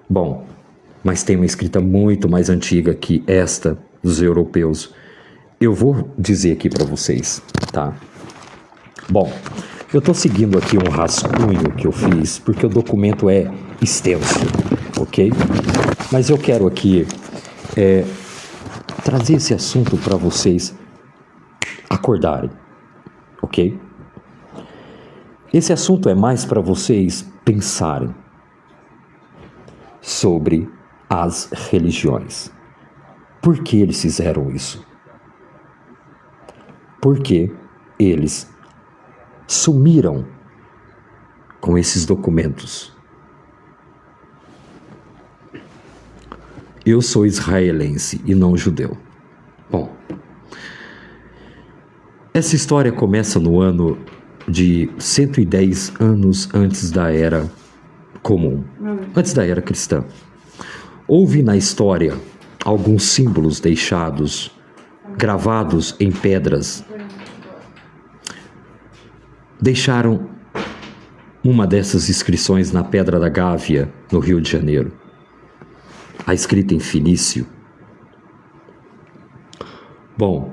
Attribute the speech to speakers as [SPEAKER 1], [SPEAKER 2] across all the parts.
[SPEAKER 1] Bom, mas tem uma escrita muito mais antiga que esta dos europeus. Eu vou dizer aqui para vocês, tá? Bom, eu estou seguindo aqui um rascunho que eu fiz, porque o documento é extenso, ok? Mas eu quero aqui trazer esse assunto para vocês acordarem, ok? Esse assunto é mais para vocês pensarem sobre as religiões. Por que eles fizeram isso? Por que eles sumiram com esses documentos? Eu sou israelense e não judeu. Bom, essa história começa no ano de 110 anos antes da Era Comum, antes da Era Cristã. Houve na história alguns símbolos deixados, gravados em pedras. Deixaram uma dessas inscrições na Pedra da Gávea, no Rio de Janeiro. A escrita em fenício. Bom,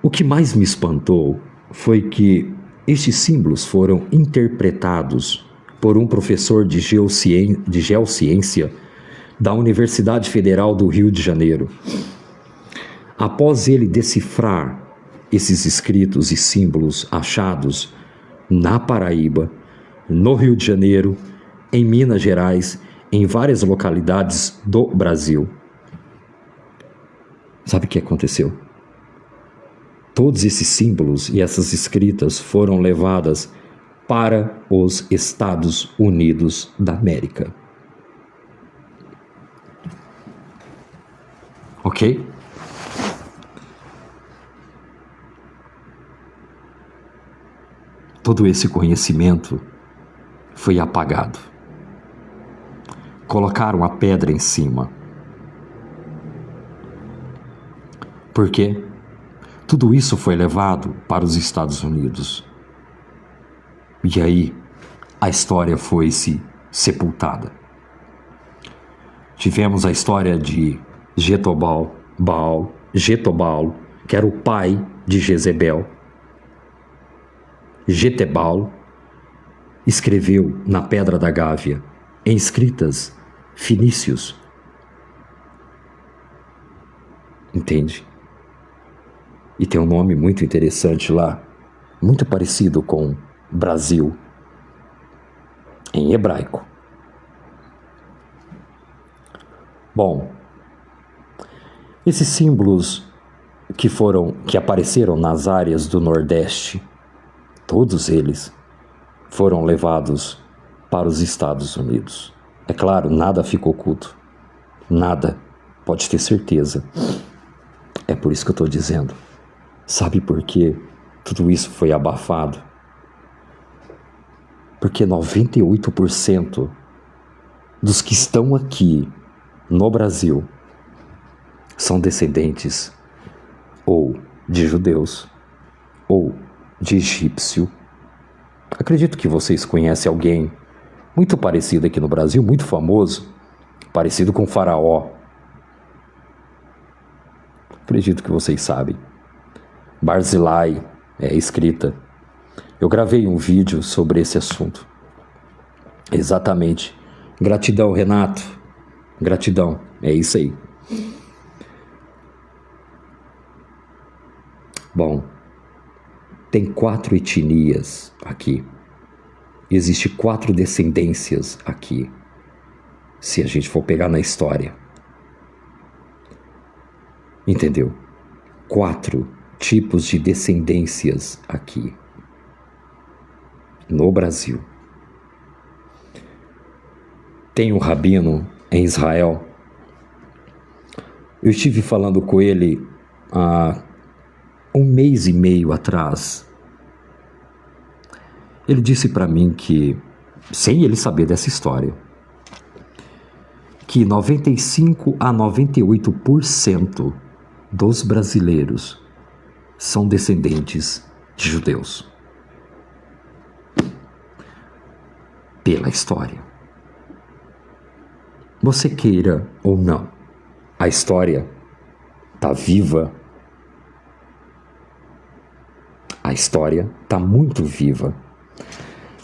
[SPEAKER 1] o que mais me espantou foi que estes símbolos foram interpretados por um professor de geociência da Universidade Federal do Rio de Janeiro. Após ele decifrar esses escritos e símbolos achados na Paraíba, no Rio de Janeiro, em Minas Gerais, em várias localidades do Brasil. Sabe o que aconteceu? Todos esses símbolos e essas escritas foram levadas para os Estados Unidos da América. Ok? Todo esse conhecimento foi apagado. Colocaram a pedra em cima. Por quê? Tudo isso foi levado para os Estados Unidos. E aí, a história foi-se sepultada. Tivemos a história de Getobal, que era o pai de Jezebel. Getebal escreveu na Pedra da Gávea, em escritas fenícios. Entende? E tem um nome muito interessante lá, muito parecido com Brasil, em hebraico. Bom, esses símbolos que apareceram nas áreas do Nordeste, todos eles foram levados para os Estados Unidos. É claro, nada fica oculto. Nada, pode ter certeza. É por isso que eu estou dizendo. Sabe por quê tudo isso foi abafado? Porque 98% dos que estão aqui no Brasil são descendentes ou de judeus ou de egípcio. Acredito que vocês conhecem alguém muito parecido aqui no Brasil, muito famoso, parecido com Faraó. Acredito que vocês sabem. Barzilai é escrita. Eu gravei um vídeo sobre esse assunto. Exatamente. Gratidão, Renato. Gratidão. É isso aí. Bom, tem 4 etnias aqui. Existem 4 descendências aqui, se a gente for pegar na história. Entendeu? 4 tipos de descendências aqui, no Brasil. Tem um rabino em Israel. Eu estive falando com ele há 1 mês e meio atrás. Ele disse para mim que, sem ele saber dessa história, que 95 a 98% dos brasileiros são descendentes de judeus. Pela história. você queira ou não, a história está viva. A história está muito viva.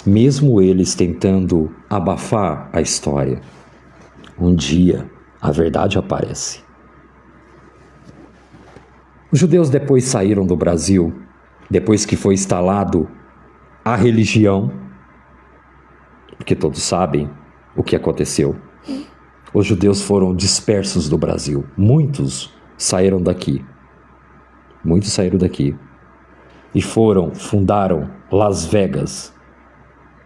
[SPEAKER 1] Mesmo eles tentando abafar a história, um dia a verdade aparece. Os judeus depois saíram do Brasil, depois que foi instalado a religião, porque todos sabem o que aconteceu. Os judeus foram dispersos do Brasil. Muitos saíram daqui. Muitos saíram daqui. E fundaram Las Vegas,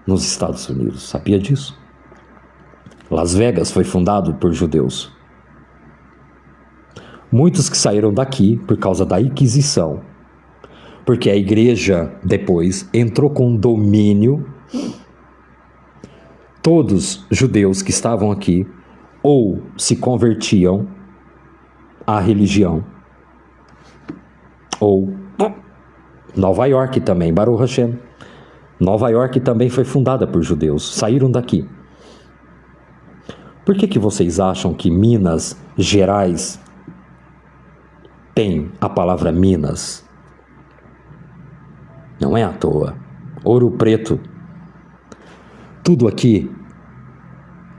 [SPEAKER 1] nos Estados Unidos. Sabia disso? Las Vegas foi fundado por judeus. Muitos que saíram daqui por causa da Inquisição, porque a igreja depois entrou com domínio. Todos judeus que estavam aqui ou se convertiam à religião, ou Nova York também, Baruch Hashem. Nova York também foi fundada por judeus, saíram daqui. Por que vocês acham que Minas Gerais tem a palavra Minas? Não é à toa. Ouro Preto. Tudo aqui,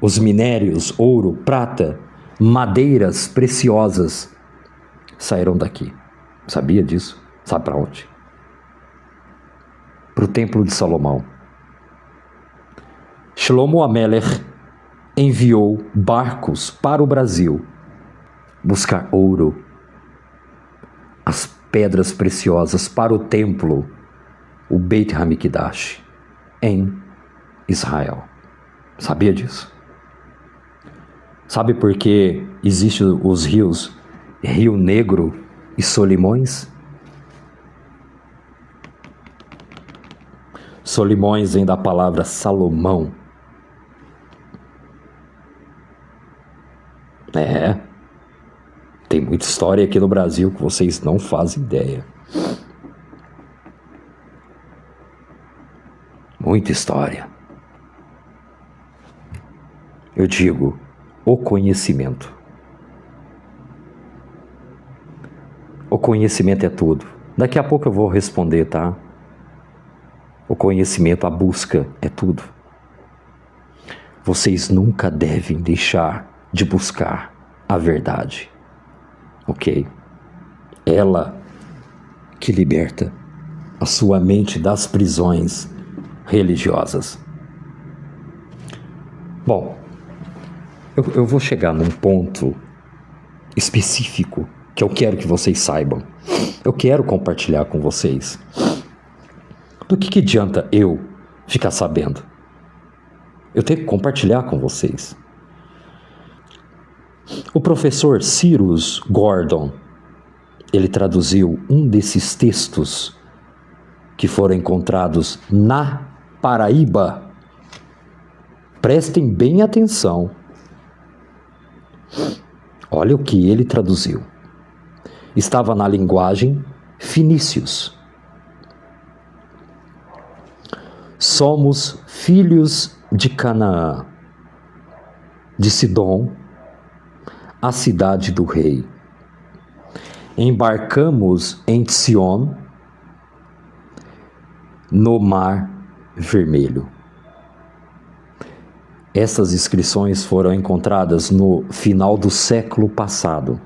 [SPEAKER 1] os minérios, ouro, prata, madeiras preciosas, saíram daqui. Sabia disso? Sabe para onde? Para o Templo de Salomão. Shlomo Amelech enviou barcos para o Brasil buscar ouro, as pedras preciosas para o templo, o Beit HaMikdash, em Israel. Sabia disso? Sabe por que existem os rios Rio Negro e Solimões? Solimões vem da palavra Salomão. Tem muita história aqui no Brasil que vocês não fazem ideia. Muita história. Eu digo, o conhecimento. O conhecimento é tudo. Daqui a pouco eu vou responder, tá? O conhecimento, a busca é tudo. Vocês nunca devem deixar de buscar a verdade. Ok? Ela que liberta a sua mente das prisões religiosas. Bom, eu vou chegar num ponto específico que eu quero que vocês saibam. Eu quero compartilhar com vocês. Do que adianta eu ficar sabendo? Eu tenho que compartilhar com vocês. O professor Cyrus Gordon, ele traduziu um desses textos que foram encontrados na Paraíba. Prestem bem atenção. Olha o que ele traduziu. Estava na linguagem fenícios. Somos filhos de Canaã, de Sidom, a cidade do rei. Embarcamos em Sion, no Mar Vermelho. Essas inscrições foram encontradas no final do século passado,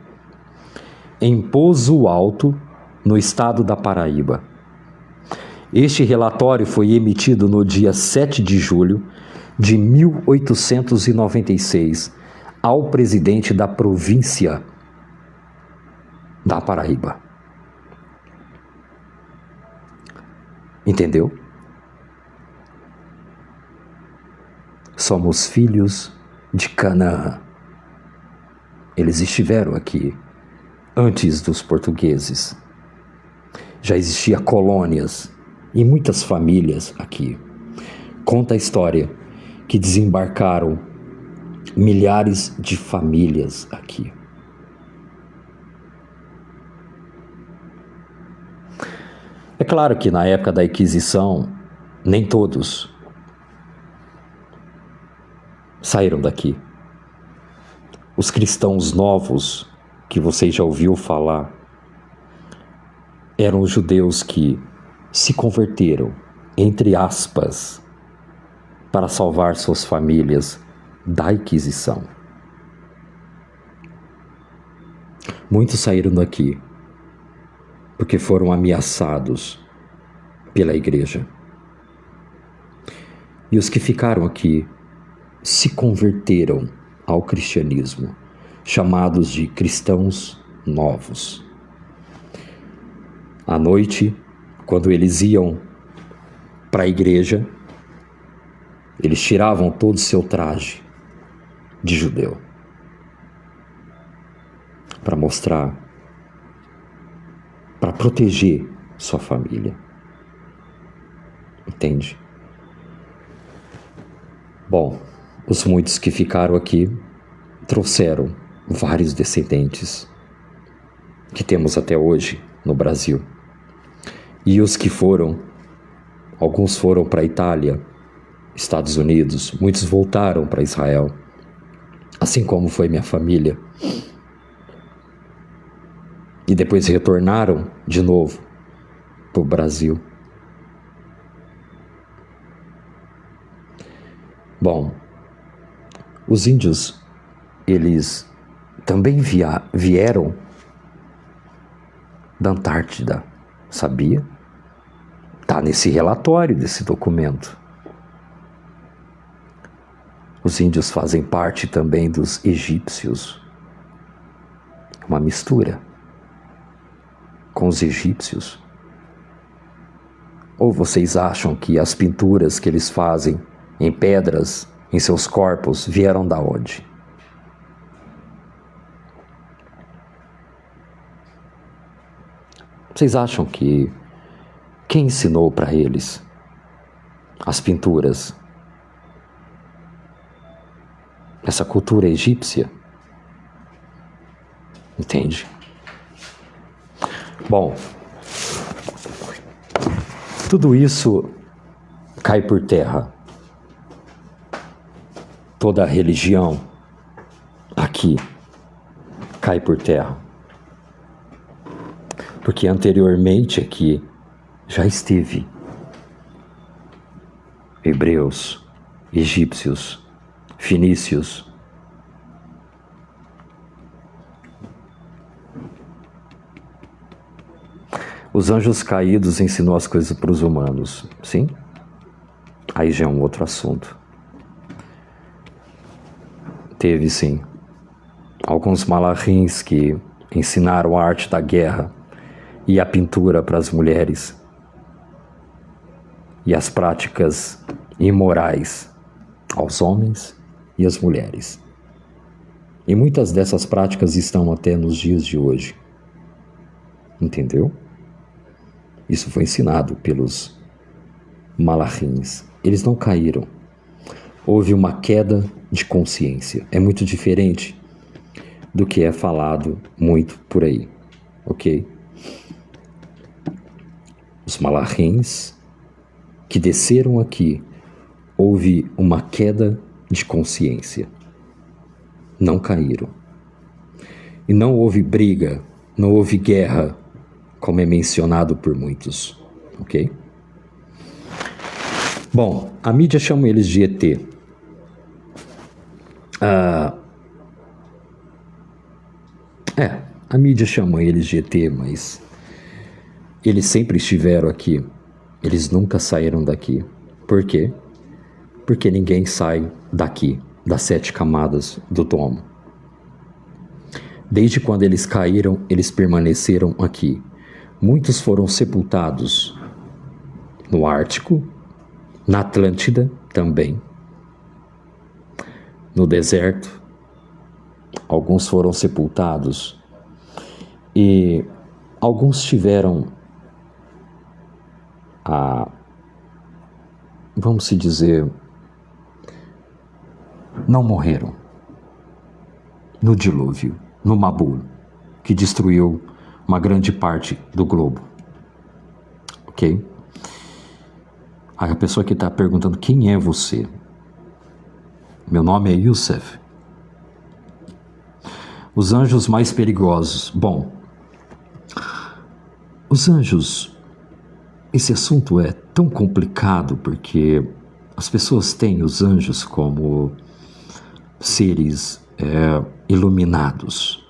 [SPEAKER 1] em Pozo Alto, no estado da Paraíba. Este relatório foi emitido no dia 7 de julho de 1896 ao presidente da província da Paraíba. Entendeu? Somos filhos de Canaã. Eles estiveram aqui antes dos portugueses. Já existiam colônias e muitas famílias aqui. Conta a história que desembarcaram milhares de famílias aqui. É claro que na época da Inquisição, nem todos saíram daqui. Os cristãos novos, que você já ouviu falar, eram os judeus que se converteram, entre aspas, para salvar suas famílias da Inquisição. Muitos saíram daqui porque foram ameaçados pela igreja. E os que ficaram aqui se converteram ao cristianismo, chamados de cristãos novos. À noite, quando eles iam para a igreja, eles tiravam todo o seu traje de judeu para mostrar, para proteger sua família. Entende? Bom, os muitos que ficaram aqui trouxeram vários descendentes que temos até hoje no Brasil. E os que foram, alguns foram para a Itália, Estados Unidos, muitos voltaram para Israel, assim como foi minha família. E depois retornaram de novo para o Brasil. Bom, os índios, eles também vieram da Antártida, sabia? Está nesse relatório desse documento. Os índios fazem parte também dos egípcios. Uma mistura com os egípcios. Ou vocês acham que as pinturas que eles fazem em pedras, em seus corpos, vieram da onde? Vocês acham que quem ensinou para eles as pinturas? Essa cultura egípcia? Entende? Bom, tudo isso cai por terra. Toda a religião aqui cai por terra. Porque anteriormente aqui já esteve hebreus, egípcios, fenícios. Os anjos caídos ensinou as coisas para os humanos, sim? Aí já é um outro assunto. Teve, sim, alguns malachins que ensinaram a arte da guerra e a pintura para as mulheres e as práticas imorais aos homens e às mulheres. E muitas dessas práticas estão até nos dias de hoje. Entendeu? Isso foi ensinado pelos malachins. Eles não caíram. Houve uma queda de consciência. É muito diferente do que é falado muito por aí, ok? Os malachins que desceram aqui, houve uma queda de consciência. Não caíram. E não houve briga, não houve guerra, como é mencionado por muitos, ok? Bom, a mídia chama eles de ET. A mídia chama eles de ET, mas eles sempre estiveram aqui. Eles nunca saíram daqui. Por quê? Porque ninguém sai daqui, das 7 camadas do domo. Desde quando eles caíram, eles permaneceram aqui. Muitos foram sepultados no Ártico, na Atlântida também, no deserto. Alguns foram sepultados e alguns tiveram vamos se dizer, não morreram no dilúvio, no Mabul, que destruiu uma grande parte do globo, ok? A pessoa que está perguntando, quem é você? Meu nome é Youssef. Os anjos mais perigosos. Bom, os anjos, esse assunto é tão complicado porque as pessoas têm os anjos como seres iluminados.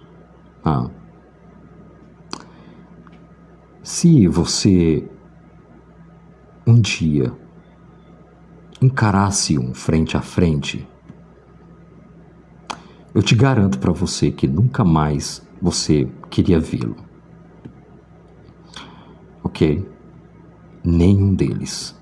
[SPEAKER 1] Se você um dia encarasse um frente a frente, eu te garanto para você que nunca mais você queria vê-lo. Ok? Nenhum deles.